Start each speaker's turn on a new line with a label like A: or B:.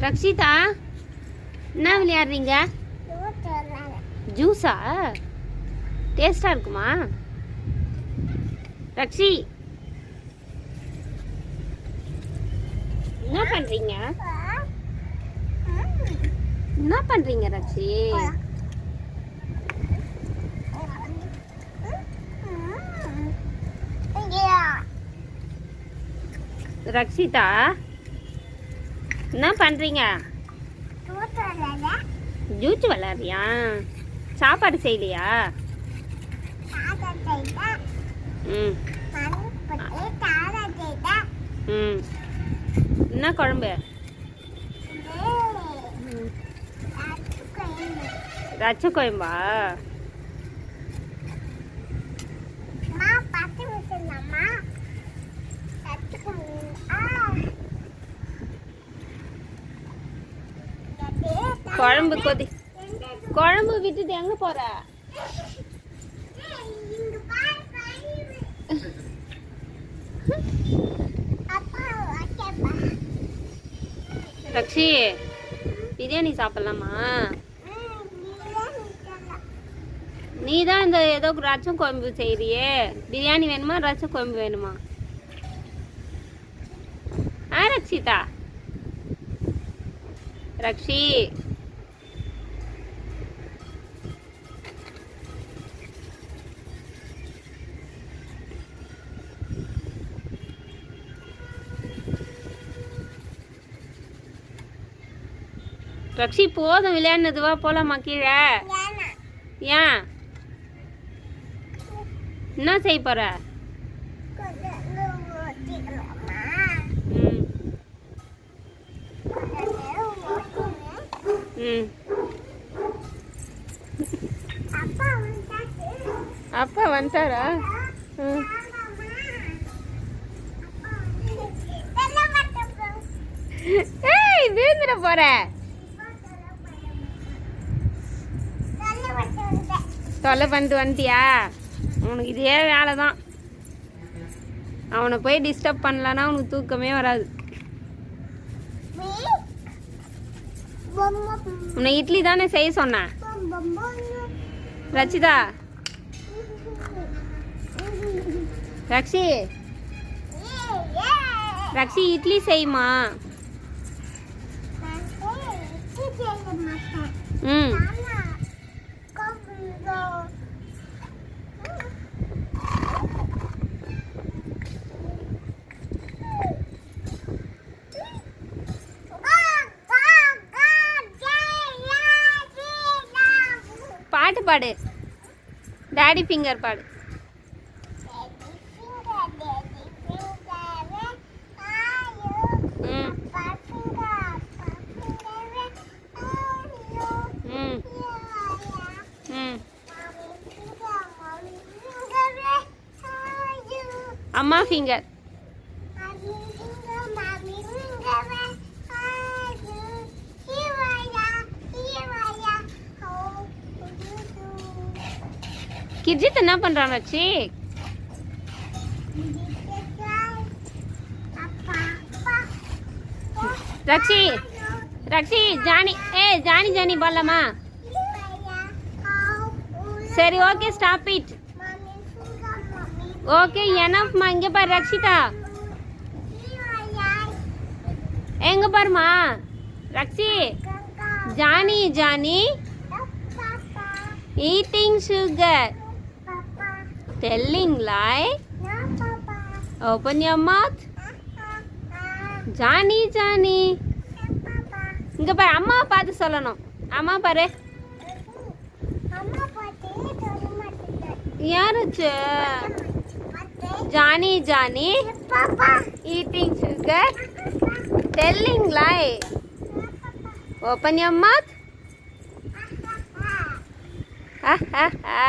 A: ரக்ஷிதா, என்ன விளையாடுறீங்க? ஜூஸா? டேஸ்டா இருக்குமா? ரக்ஷி, என்ன பண்றீங்க? என்ன பண்றீங்க ரக்ஷி? ரக்ஷிதா, என்ன பண்றீங்க? ஜூஸ் விளையாடுறியா? சாப்பாடு செய்யலையா? ம் ம் என்ன குழம்பு? ரச்ச குழம்பா? குழம்பு குழம்பு விட்டுட்டு எங்க போற? ரக்ஷி, பிரியாணி சாப்பிடலாமா? நீ தான் இந்த ஏதோ ரச்சம் குழம்பு செய்யறியே, பிரியாணி வேணுமா ரச்சம் குழம்பு வேணுமா? ரக்ஷிதா, ரக்ஷி, ரக்ஷி போதும் விளையாடுனதுவா, போலாமா கீழே? ஏன், என்ன செய்ய போற? ம் அப்பா வந்துட்டாரா? ஏய், வீந்துட போற. தொலை பண்ணிட்டு வந்துட்டியா? உனக்கு இதே வேலை தான். அவனை போய் டிஸ்டர்ப் பண்ணலன்னா உனக்கு தூக்கமே வராது. உன்னை இட்லி தானே செய்ய சொன்னேன். ரச்சிதா, ரக்ஷி, ரக்ஷி இட்லி செய்யுமா? ம் பாட்டு பாடு, டாடி ஃபிங்கர் பாடு. அம்மா ஃபிங்கர். கிர்ஜித் என்ன பண்றான் Rakshi? Rakshi, Rakshi, Johnny, Johnny Johnny போடலாமா? சரி, ஓகே, ஸ்டாப் இட். ஓகே, எனஃப்மா. இங்க பாரு ரக்ஷிதா, எங்க பாருமா Rakshi. Johnny Johnny eating sugar, telling lie, open your mouth. Johnny Johnny, இங்க பாரு, அம்மா பார்த்து சொல்லணும். அம்மா பாரு, யாராச்சு? Johnny Johnny eating sugar, telling lie, open your mouth. Ha ha ha.